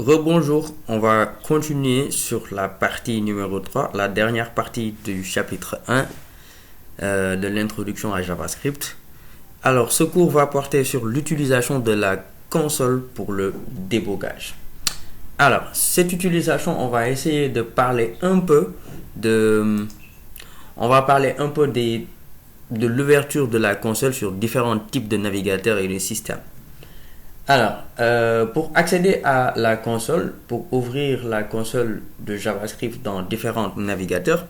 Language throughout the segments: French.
Rebonjour, on va continuer sur la partie numéro 3, la dernière partie du chapitre 1 de l'introduction à JavaScript. Alors, ce cours va porter sur l'utilisation de la console pour le débogage. Alors, cette utilisation, on va essayer de parler un peu de... On va parler un peu de l'ouverture de la console sur différents types de navigateurs et de systèmes. Alors, pour accéder à la console, pour ouvrir la console de JavaScript dans différents navigateurs,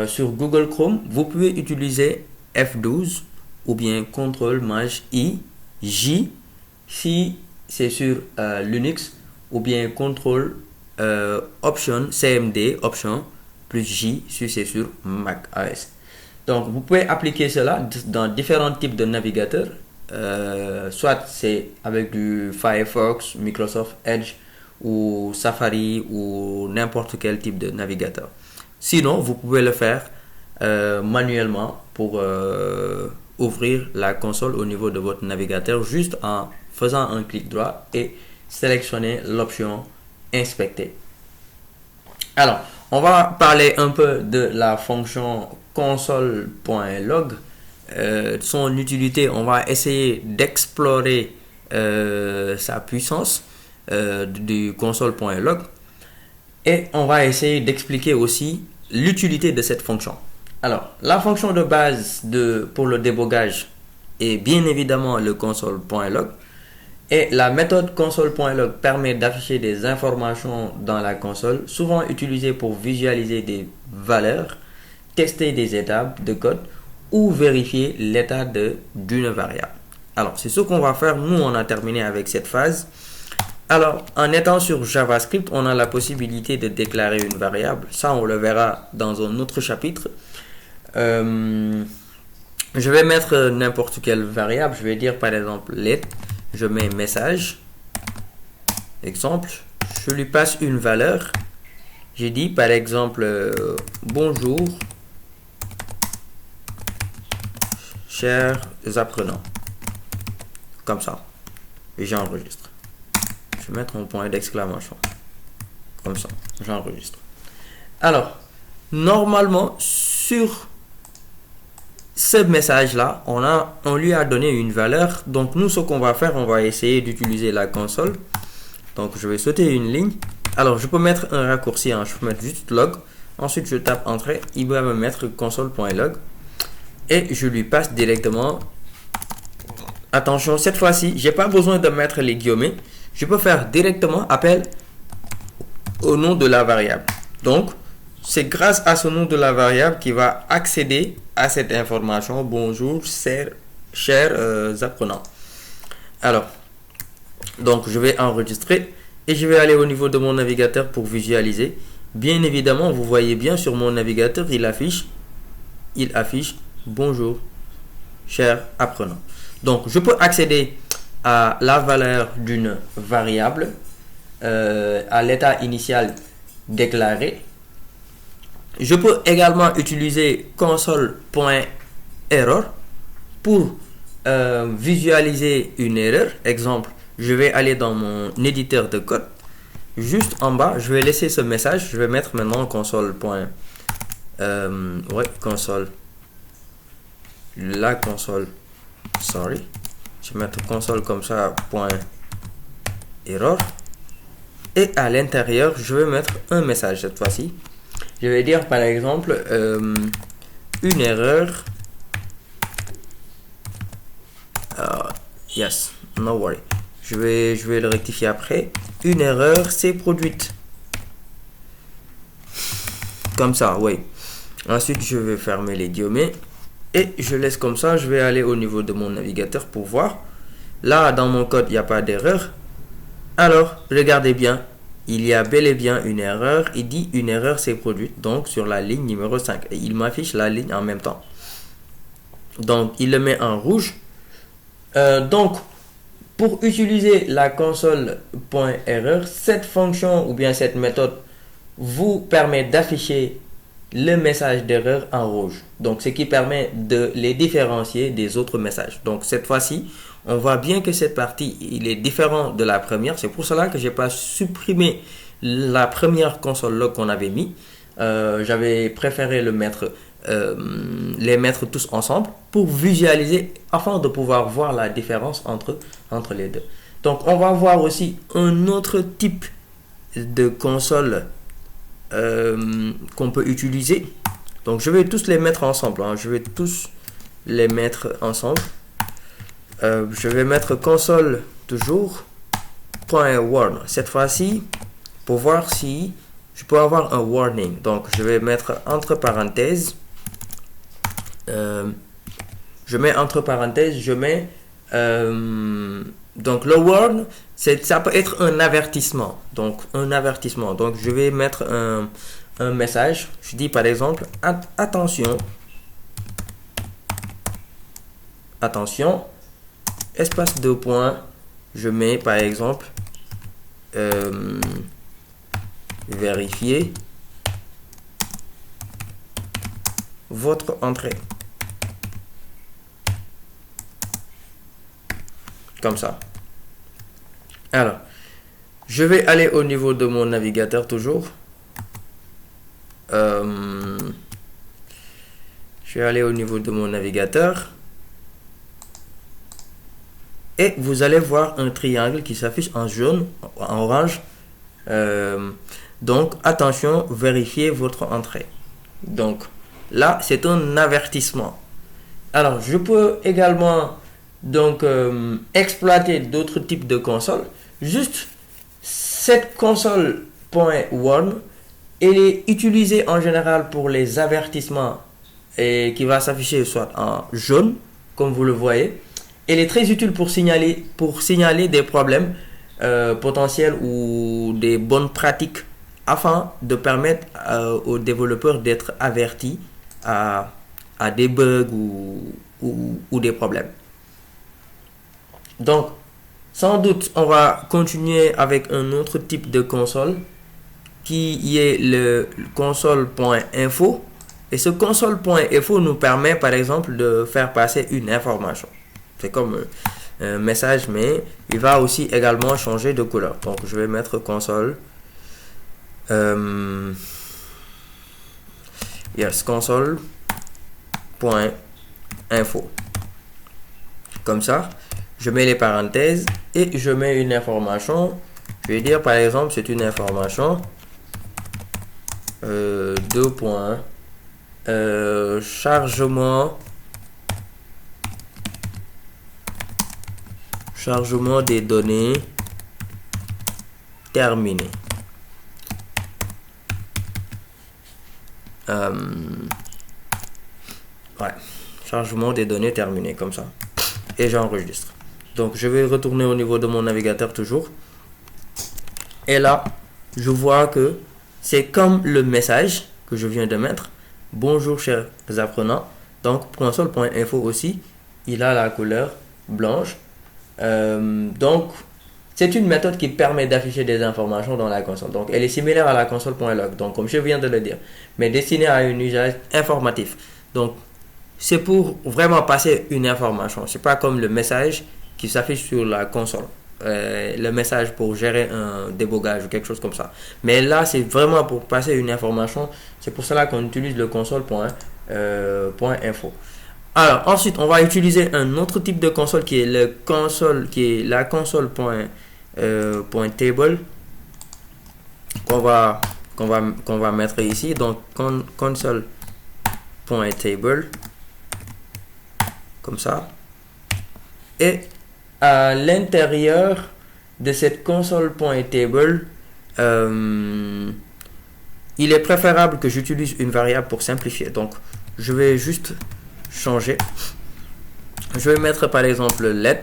sur Google Chrome, vous pouvez utiliser F12 ou bien CTRL-I, J si c'est sur Linux, ou bien CTRL Option, CMD, Option, plus J si c'est sur Mac OS. Donc, vous pouvez appliquer cela dans différents types de navigateurs. Soit c'est avec du Firefox, Microsoft Edge ou Safari ou n'importe quel type de navigateur. Sinon, vous pouvez le faire manuellement pour ouvrir la console au niveau de votre navigateur juste en faisant un clic droit et sélectionner l'option inspecter. Alors, on va parler un peu de la fonction console.log. Son utilité, on va essayer d'explorer sa puissance du console.log et on va essayer d'expliquer aussi l'utilité de cette fonction. Alors, la fonction de base pour le débogage est bien évidemment le console.log et la méthode console.log permet d'afficher des informations dans la console, souvent utilisée pour visualiser des valeurs, tester des étapes de code ou vérifier l'état d'une variable. Alors, c'est ce qu'on va faire. Nous, on a terminé avec cette phase. Alors, en étant sur JavaScript, on a la possibilité de déclarer une variable. Ça, on le verra dans un autre chapitre. Je vais mettre n'importe quelle variable. Je vais dire, par exemple, let. Je mets message. Exemple. Je lui passe une valeur. J'ai dit, par exemple, bonjour. Chers apprenants, comme ça, et j'enregistre. Je vais mettre un point d'exclamation, comme ça, j'enregistre. Alors, normalement, sur ce message-là, on lui a donné une valeur. Donc, nous, ce qu'on va faire, on va essayer d'utiliser la console. Donc, je vais sauter une ligne. Alors, je peux mettre un raccourci, je peux mettre juste log. Ensuite, je tape entrée. Il va me mettre console.log. Et je lui passe directement. Attention, cette fois-ci, j'ai pas besoin de mettre les guillemets. Je peux faire directement appel au nom de la variable. Donc, c'est grâce à ce nom de la variable qu'il va accéder à cette information. Bonjour, chers apprenants. Alors, donc je vais enregistrer et je vais aller au niveau de mon navigateur pour visualiser. Bien évidemment, vous voyez bien sur mon navigateur, il affiche bonjour, chers apprenants. Donc, je peux accéder à la valeur d'une variable, à l'état initial déclaré. Je peux également utiliser console.error pour visualiser une erreur. Exemple, je vais aller dans mon éditeur de code. Juste en bas, je vais laisser ce message. Je vais mettre maintenant console. La console, sorry, je vais mettre console comme ça, point error, et à l'intérieur je vais mettre un message cette fois-ci. Je vais dire par exemple une erreur, yes, no worry, je vais le rectifier après. Une erreur s'est produite, comme ça, oui. Ensuite je vais fermer les guillemets et je laisse comme ça. Je vais aller au niveau de mon navigateur pour voir. Là, dans mon code, il n'y a pas d'erreur. Alors, regardez bien. Il y a bel et bien une erreur. Il dit une erreur s'est produite. Donc, sur la ligne numéro 5. Et il m'affiche la ligne en même temps. Donc, il le met en rouge. Donc, pour utiliser la console.error, cette fonction ou bien cette méthode vous permet d'afficher le message d'erreur en rouge. Donc, ce qui permet de les différencier des autres messages. Donc, cette fois-ci, on voit bien que cette partie, il est différent de la première. C'est pour cela que j'ai pas supprimé la première console log qu'on avait mis. J'avais préféré les mettre tous ensemble pour visualiser afin de pouvoir voir la différence entre les deux. Donc, on va voir aussi un autre type de console qu'on peut utiliser. Donc, je vais tous les mettre ensemble. Je vais tous les mettre ensemble. Je vais mettre console toujours .warn. Cette fois-ci, pour voir si je peux avoir un warning. Donc, je vais mettre entre parenthèses. Je mets entre parenthèses, je mets donc le warn, ça peut être un avertissement. Donc un avertissement. Donc je vais mettre un message. Je dis par exemple attention, espace de points. Je mets par exemple vérifier votre entrée. Comme ça. Alors, je vais aller au niveau de mon navigateur toujours. Je vais aller au niveau de mon navigateur. Et vous allez voir un triangle qui s'affiche en jaune, en orange. Donc, attention, vérifiez votre entrée. Donc, là, c'est un avertissement. Alors, je peux également exploiter d'autres types de consoles. Juste cette console.warn, elle est utilisée en général pour les avertissements et qui va s'afficher soit en jaune, comme vous le voyez. Elle est très utile pour signaler des problèmes potentiels ou des bonnes pratiques afin de permettre aux développeurs d'être avertis à des bugs ou des problèmes. Donc, sans doute, on va continuer avec un autre type de console qui est le console.info. Et ce console.info nous permet, par exemple, de faire passer une information. C'est comme un message, mais il va aussi également changer de couleur. Donc, je vais mettre console. Console.info. Comme ça. Je mets les parenthèses et je mets une information. Je vais dire par exemple, c'est une information. 2 points. Chargement des données terminé. Chargement des données terminé, comme ça. Et j'enregistre. Donc, je vais retourner au niveau de mon navigateur toujours. Et là, je vois que c'est comme le message que je viens de mettre. Bonjour, chers apprenants. Donc, console.info aussi, il a la couleur blanche. Donc, c'est une méthode qui permet d'afficher des informations dans la console. Donc, elle est similaire à la console.log. Donc, comme je viens de le dire, mais destinée à un usage informatif. Donc, c'est pour vraiment passer une information. C'est pas comme le message qui s'affiche sur la console. Le message pour gérer un débogage ou quelque chose comme ça. Mais là, c'est vraiment pour passer une information. C'est pour cela qu'on utilise le console.info. Alors, ensuite, on va utiliser un autre type de console qui est la console.table qu'on va mettre ici. Donc, console.table comme ça. Et à l'intérieur de cette console.table, il est préférable que j'utilise une variable pour simplifier. Donc, je vais juste changer. Je vais mettre par exemple let.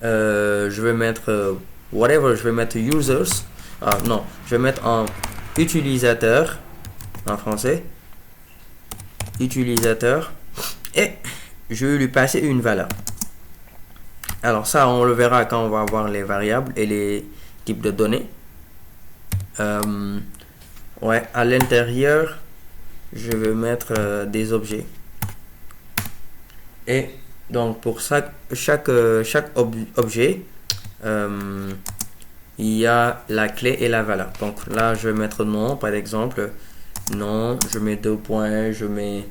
Je vais mettre whatever. Je vais mettre users. Non, je vais mettre en utilisateur en français. Utilisateur. Et je vais lui passer une valeur. Alors ça, on le verra quand on va voir les variables et les types de données. À l'intérieur je vais mettre des objets. Et donc pour chaque objet, il y a la clé et la valeur. Donc là, je vais mettre nom, par exemple. Nom, je mets 2 points, je mets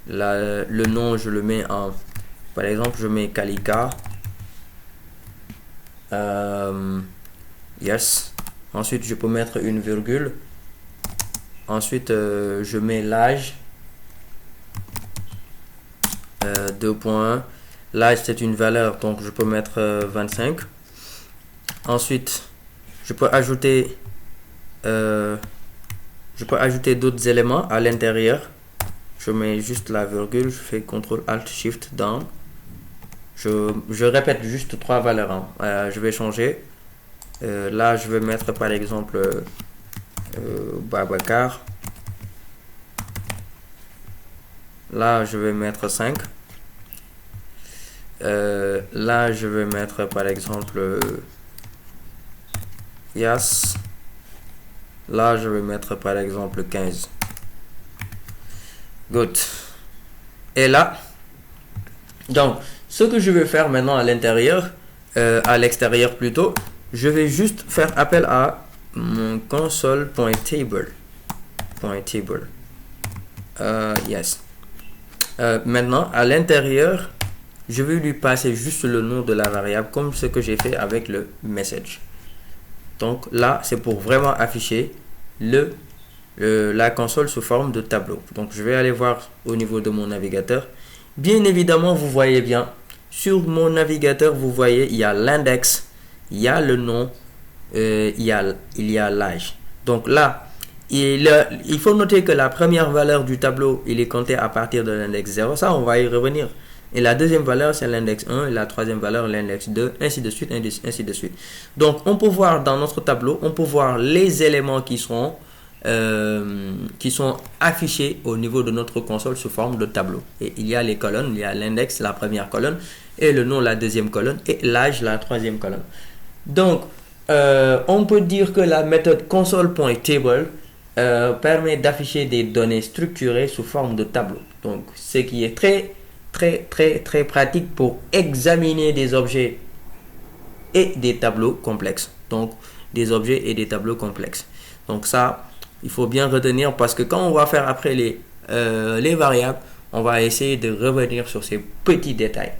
le nom, je le mets en, par exemple, je mets Kalika. Yes. Ensuite, je peux mettre une virgule. Ensuite, je mets l'âge. 2 points. L'âge, c'est une valeur, donc je peux mettre 25. Ensuite, je peux ajouter d'autres éléments à l'intérieur. Je mets juste la virgule, je fais CTRL ALT SHIFT down. Je répète juste 3 valeurs. Hein. Je vais changer. Là, je vais mettre par exemple Babacar. Là, je vais mettre 5. Là, je vais mettre par exemple Yas. Là, je vais mettre par exemple 15. Good. Et là, donc, ce que je vais faire maintenant à l'intérieur, à l'extérieur plutôt, je vais juste faire appel à mon console.table. Yes. Maintenant, à l'intérieur, je vais lui passer juste le nom de la variable comme ce que j'ai fait avec le message. Donc là, c'est pour vraiment afficher la console sous forme de tableau. Donc je vais aller voir au niveau de mon navigateur. Bien évidemment, vous voyez bien, sur mon navigateur, vous voyez, il y a l'index, il y a le nom, il y a l'âge. Donc là, il faut noter que la première valeur du tableau, il est compté à partir de l'index 0. Ça, on va y revenir. Et la deuxième valeur, c'est l'index 1. Et la troisième valeur, l'index 2. Ainsi de suite, ainsi de suite. Donc, on peut voir dans notre tableau, on peut voir les éléments qui sont affichés au niveau de notre console sous forme de tableau. Et il y a les colonnes. Il y a l'index, la première colonne. Et le nom, la deuxième colonne. Et l'âge, la troisième colonne. Donc, on peut dire que la méthode console.table permet d'afficher des données structurées sous forme de tableau. Donc, ce qui est très pratique pour examiner des objets et des tableaux complexes. Donc, des objets et des tableaux complexes. Donc, ça, il faut bien retenir parce que quand on va faire après les variables, on va essayer de revenir sur ces petits détails.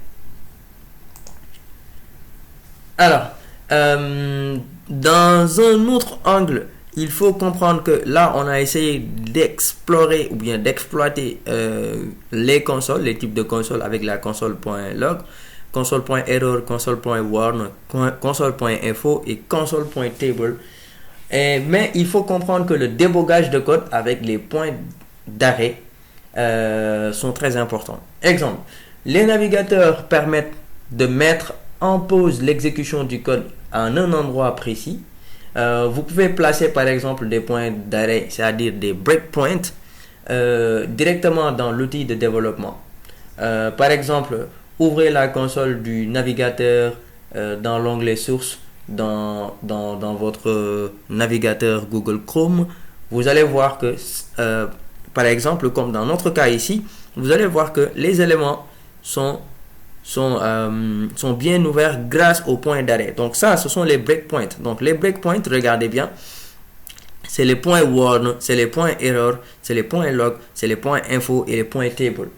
Alors, dans un autre angle, il faut comprendre que là, on a essayé d'explorer ou bien d'exploiter les consoles, les types de consoles avec la console.log, console.error, console.warn, console.info et console.table. Mais il faut comprendre que le débogage de code avec les points d'arrêt sont très importants. Exemple, les navigateurs permettent de mettre en pause l'exécution du code à un endroit précis. Vous pouvez placer par exemple des points d'arrêt, c'est-à-dire des breakpoints, directement dans l'outil de développement. Par exemple, ouvrez la console du navigateur dans l'onglet source dans votre navigateur Google Chrome. Vous allez voir que, par exemple, comme dans notre cas ici, vous allez voir que les éléments sont bien ouverts grâce au point d'arrêt. Donc ça, ce sont les breakpoints. Donc les breakpoints, regardez bien, c'est les points warn, c'est les points error, c'est les points log, c'est les points info et les points table.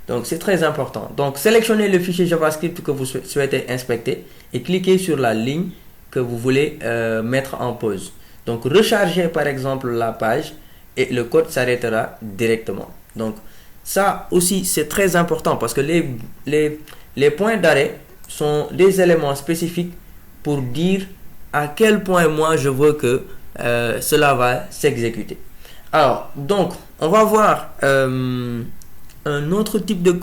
Donc c'est très important. Donc sélectionnez le fichier JavaScript que vous souhaitez inspecter et cliquez sur la ligne que vous voulez mettre en pause. Donc rechargez par exemple la page et le code s'arrêtera directement. Donc ça aussi c'est très important parce que les points d'arrêt sont des éléments spécifiques pour dire à quel point moi je veux que cela va s'exécuter. Alors, donc, on va voir un autre type de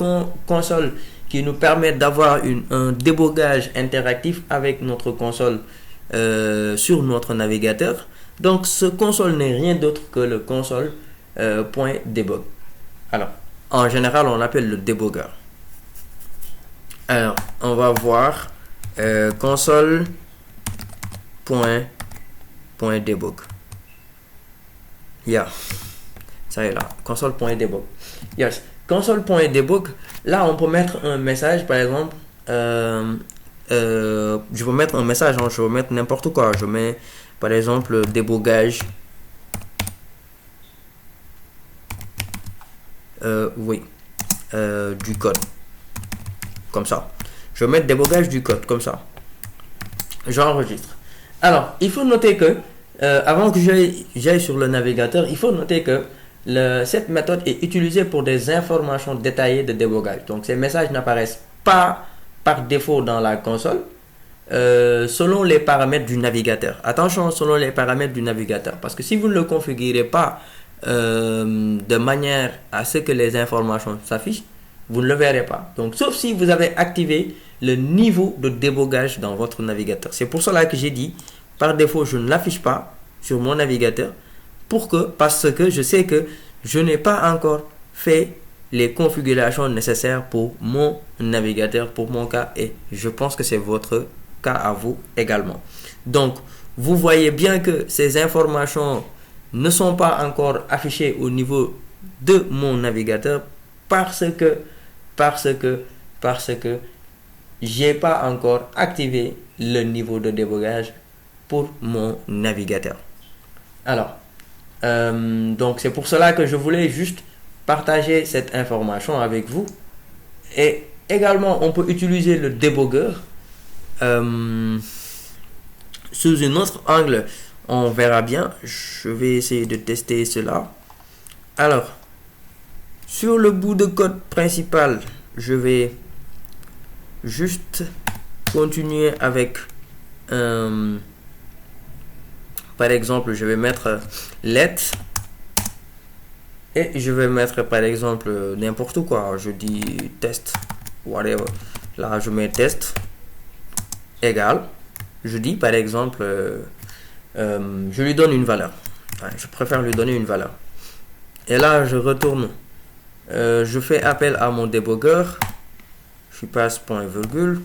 console qui nous permet d'avoir un débogage interactif avec notre console sur notre navigateur. Donc, ce console n'est rien d'autre que le console.debug. Alors, en général, on l'appelle le débugger. Alors, on va voir console.debug. Yeah. Ça est là, console.debug. Yes, console.debug. Là, on peut mettre un message, par exemple. Je vais mettre un message, hein, je vais mettre n'importe quoi. Je mets, par exemple, débogage. Oui, du code. Comme ça. Je vais mettre débogage du code, comme ça. J'enregistre. Alors, il faut noter que, avant que j'aille sur le navigateur, il faut noter que cette méthode est utilisée pour des informations détaillées de débogage. Donc, ces messages n'apparaissent pas par défaut dans la console, selon les paramètres du navigateur. Attention, selon les paramètres du navigateur. Parce que si vous ne le configurez pas de manière à ce que les informations s'affichent, vous ne le verrez pas. Donc, sauf si vous avez activé le niveau de débogage dans votre navigateur. C'est pour cela que j'ai dit, par défaut, je ne l'affiche pas sur mon navigateur. Parce que je sais que je n'ai pas encore fait les configurations nécessaires pour mon navigateur, pour mon cas, et je pense que c'est votre cas à vous également. Donc, vous voyez bien que ces informations ne sont pas encore affichées au niveau de mon navigateur parce que j'ai pas encore activé le niveau de débogage pour mon navigateur. Alors, donc c'est pour cela que je voulais juste partager cette information avec vous. Et également, on peut utiliser le debugger sous un autre angle. On verra bien. Je vais essayer de tester cela. Alors, sur le bout de code principal, je vais juste continuer avec par exemple, je vais mettre let et je vais mettre par exemple n'importe quoi. Je dis test, whatever. Là, je mets test égal. Je dis par exemple, je lui donne une valeur. Je préfère lui donner une valeur. Et là, je retourne. Je fais appel à mon debugger. Je passe point virgule.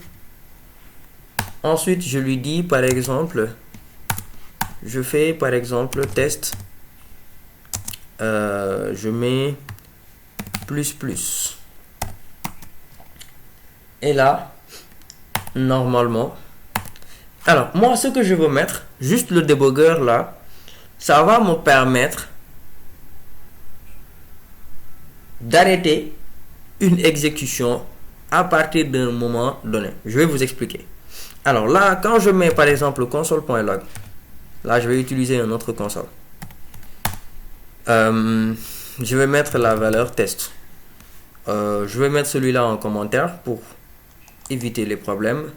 Ensuite, je lui dis par exemple, je fais par exemple test. Je mets plus. Et là, normalement. Alors, moi, ce que je veux mettre, juste le debugger là, ça va me permettre d'arrêter une exécution à partir d'un moment donné. Je vais vous expliquer. Alors là, quand je mets par exemple console.log, là je vais utiliser un autre console. Je vais mettre la valeur test. Je vais mettre celui-là en commentaire pour éviter les problèmes.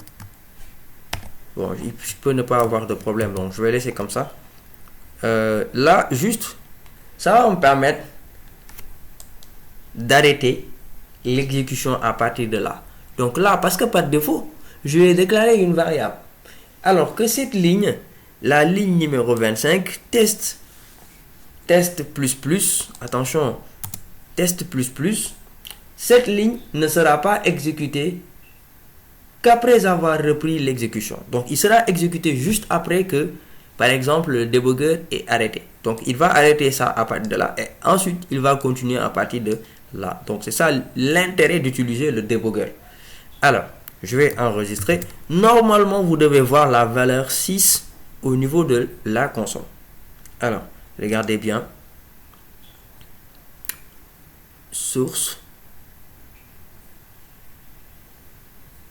Bon, je peux ne pas avoir de problème, donc je vais laisser comme ça. Là, juste, ça va me permettre d'arrêter l'exécution à partir de là. Donc là, parce que par défaut, je vais déclarer une variable. Alors que cette ligne, la ligne numéro 25, test plus, attention, test plus, cette ligne ne sera pas exécutée qu'après avoir repris l'exécution. Donc, il sera exécuté juste après que, par exemple, le debugger est arrêté. Donc, il va arrêter ça à partir de là et ensuite, il va continuer à partir de là. Donc, c'est ça l'intérêt d'utiliser le debugger. Alors, je vais enregistrer. Normalement, vous devez voir la valeur 6 au niveau de la console. Alors, regardez bien. Source.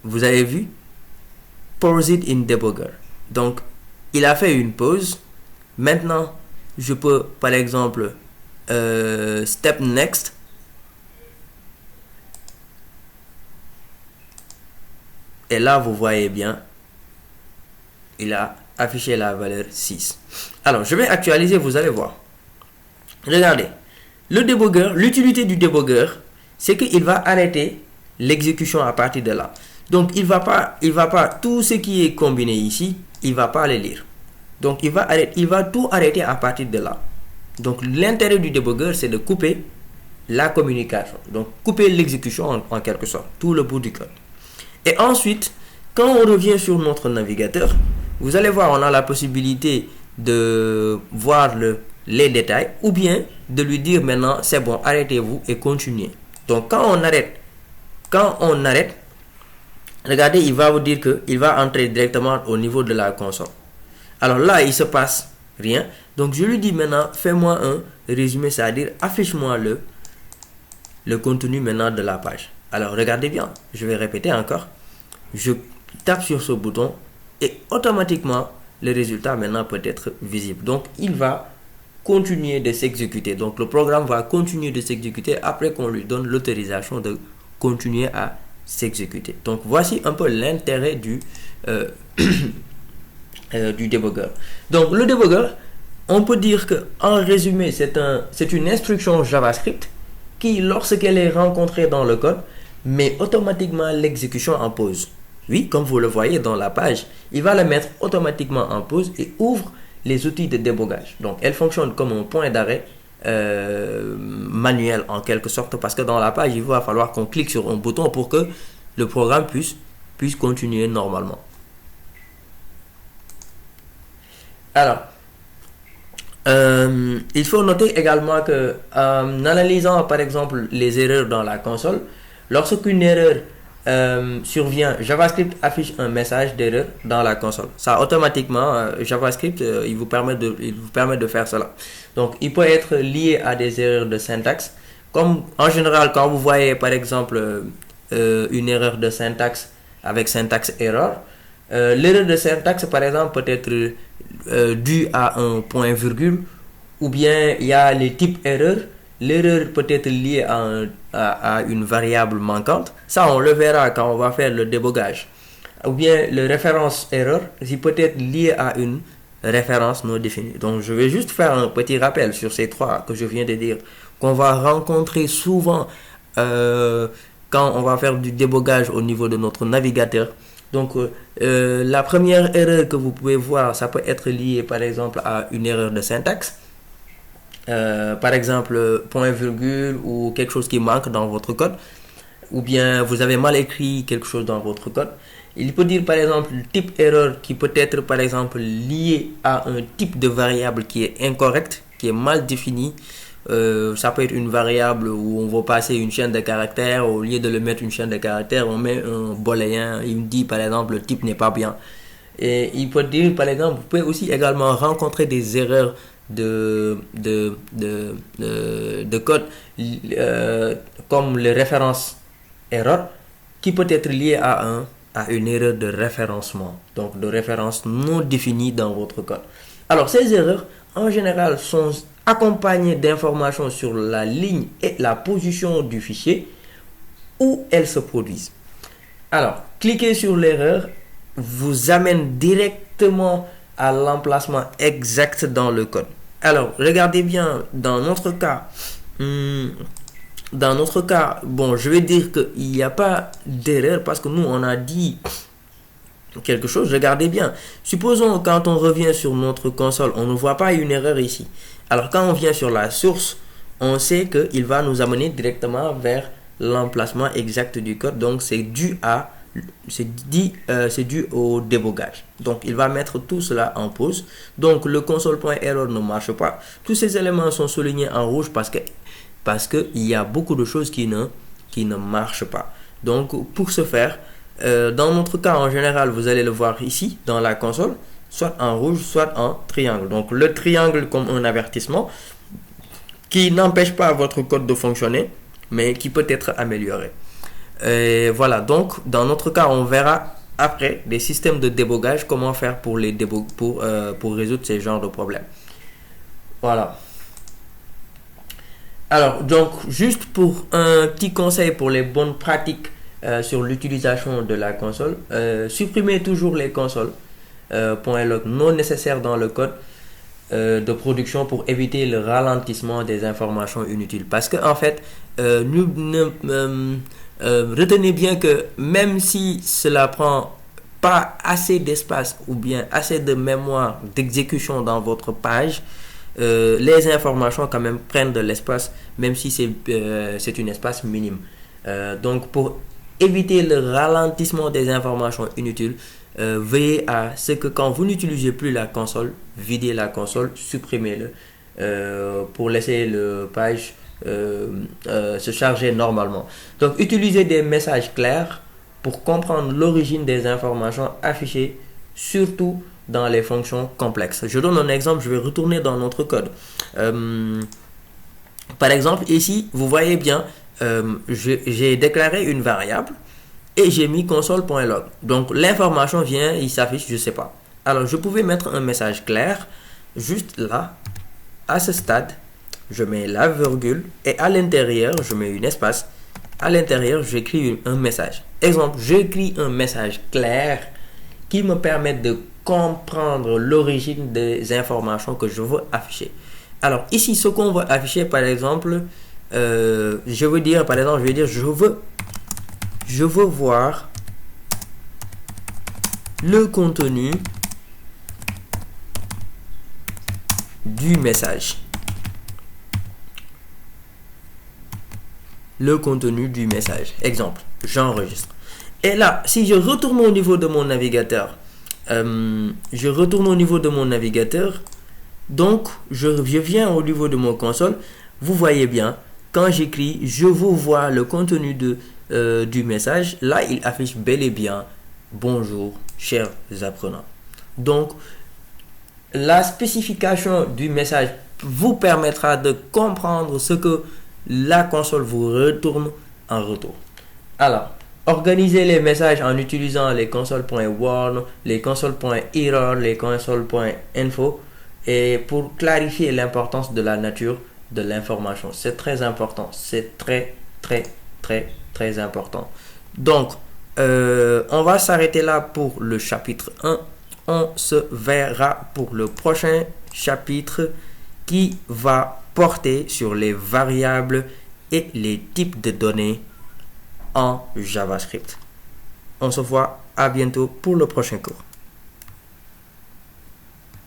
Vous avez vu? Pause it in debugger. Donc, il a fait une pause. Maintenant, je peux, par exemple, step next. Et là, vous voyez bien, il a affiché la valeur 6. Alors, je vais actualiser, vous allez voir. Regardez, le debugger, l'utilité du debugger, c'est qu'il va arrêter l'exécution à partir de là. Donc, il va pas, tout ce qui est combiné ici, il va pas le lire. Donc, il va tout arrêter à partir de là. Donc, l'intérêt du debugger, c'est de couper la communication. Donc, couper l'exécution en quelque sorte, tout le bout du code. Et ensuite, quand on revient sur notre navigateur, vous allez voir, on a la possibilité de voir le les détails, ou bien de lui dire maintenant c'est bon, arrêtez-vous et continuez. Donc quand on arrête, regardez, il va vous dire qu'il va entrer directement au niveau de la console. Alors là, il se passe rien. Donc je lui dis maintenant, fais-moi un résumé, c'est-à-dire affiche-moi le contenu maintenant de la page. Alors regardez bien, je vais répéter encore. Je tape sur ce bouton et automatiquement le résultat maintenant peut être visible. Donc il va continuer de s'exécuter. Donc le programme va continuer de s'exécuter après qu'on lui donne l'autorisation de continuer à s'exécuter. Donc voici un peu l'intérêt du debugger. Donc le debugger, on peut dire que en résumé, c'est une instruction JavaScript qui, lorsqu'elle est rencontrée dans le code, met automatiquement l'exécution en pause. Oui, comme vous le voyez dans la page, il va le mettre automatiquement en pause et ouvre les outils de débogage. Donc elle fonctionne comme un point d'arrêt manuel en quelque sorte, parce que dans la page, il va falloir qu'on clique sur un bouton pour que le programme puisse continuer normalement. Alors, il faut noter également que en analysant par exemple les erreurs dans la console, lorsqu'une erreur survient, JavaScript affiche un message d'erreur dans la console. Ça automatiquement, JavaScript, il vous permet de faire cela. Donc, il peut être lié à des erreurs de syntaxe. Comme en général, quand vous voyez par exemple une erreur de syntaxe avec syntaxe error, l'erreur de syntaxe par exemple peut être due à un point virgule, ou bien il y a les types erreurs. L'erreur peut être liée à une variable manquante. Ça, on le verra quand on va faire le débogage. Ou bien le référence erreur, il peut être lié à une référence non définie. Donc, je vais juste faire un petit rappel sur ces trois que je viens de dire, qu'on va rencontrer souvent quand on va faire du débogage au niveau de notre navigateur. Donc, la première erreur que vous pouvez voir, ça peut être lié par exemple à une erreur de syntaxe. Par exemple, point virgule ou quelque chose qui manque dans votre code, ou bien vous avez mal écrit quelque chose dans votre code. Il peut dire par exemple le type erreur qui peut être par exemple lié à un type de variable qui est incorrect, qui est mal défini. Ça peut être une variable où on va passer une chaîne de caractères, au lieu de le mettre une chaîne de caractères, on met un booléen. Il me dit par exemple le type n'est pas bien. Et il peut dire par exemple, vous pouvez aussi également rencontrer des erreurs de code comme les références erreur, qui peut être lié à une erreur de référencement, donc de référence non définie dans votre code. Alors ces erreurs en général sont accompagnées d'informations sur la ligne et la position du fichier où elles se produisent. Alors cliquer sur l'erreur vous amène directement à l'emplacement exact dans le code. Alors, regardez bien, dans notre cas, bon, je vais dire qu'il n'y a pas d'erreur parce que nous, on a dit quelque chose. Regardez bien. Supposons, quand on revient sur notre console, on ne voit pas une erreur ici. Alors, quand on vient sur la source, on sait qu'il va nous amener directement vers l'emplacement exact du code. Donc, c'est dû au débogage. Donc il va mettre tout cela en pause. Donc le console.error ne marche pas. Tous ces éléments sont soulignés en rouge parce que il y a beaucoup de choses qui ne marchent pas. Donc pour ce faire, dans notre cas en général, vous allez le voir ici dans la console, soit en rouge, soit en triangle. Donc le triangle comme un avertissement qui n'empêche pas votre code de fonctionner, mais qui peut être amélioré. Et voilà, donc dans notre cas, on verra après des systèmes de débogage, comment faire pour résoudre ces genres de problèmes. Voilà. Alors, donc, juste pour un petit conseil pour les bonnes pratiques sur l'utilisation de la console, supprimez toujours les consoles .log non nécessaires dans le code de production pour éviter le ralentissement des informations inutiles. Parce que en fait, retenez bien que même si cela prend pas assez d'espace ou bien assez de mémoire d'exécution dans votre page, les informations quand même prennent de l'espace, même si c'est un espace minime. Donc pour éviter le ralentissement des informations inutiles, veillez à ce que quand vous n'utilisez plus la console, videz la console, supprimez-le pour laisser le page se charger normalement. Donc, utilisez des messages clairs pour comprendre l'origine des informations affichées, surtout dans les fonctions complexes. Je donne un exemple, je vais retourner dans notre code. Par exemple, ici, vous voyez bien, j'ai déclaré une variable et j'ai mis console.log. Donc, l'information vient, il s'affiche, je ne sais pas. Alors, je pouvais mettre un message clair, juste là, à ce stade, je mets la virgule et à l'intérieur, je mets une espace. À l'intérieur, j'écris un message. Exemple, j'écris un message clair qui me permet de comprendre l'origine des informations que je veux afficher. Alors, ici, ce qu'on va afficher, par exemple, je veux dire, je veux voir le contenu du message. Le contenu du message. Exemple, j'enregistre. Et là, si je retourne au niveau de mon navigateur, donc je viens au niveau de mon console. Vous voyez bien, quand j'écris, je vous vois le contenu du message. Là, il affiche bel et bien bonjour, chers apprenants. Donc, la spécification du message vous permettra de comprendre ce que la console vous retourne en retour. Alors, organisez les messages en utilisant les console.warn, les console.error, les console.info et pour clarifier l'importance de la nature de l'information. C'est très important. C'est très, très, très, très important. Donc, on va s'arrêter là pour le chapitre 1. On se verra pour le prochain chapitre qui va porter sur les variables et les types de données en JavaScript. On se voit à bientôt pour le prochain cours.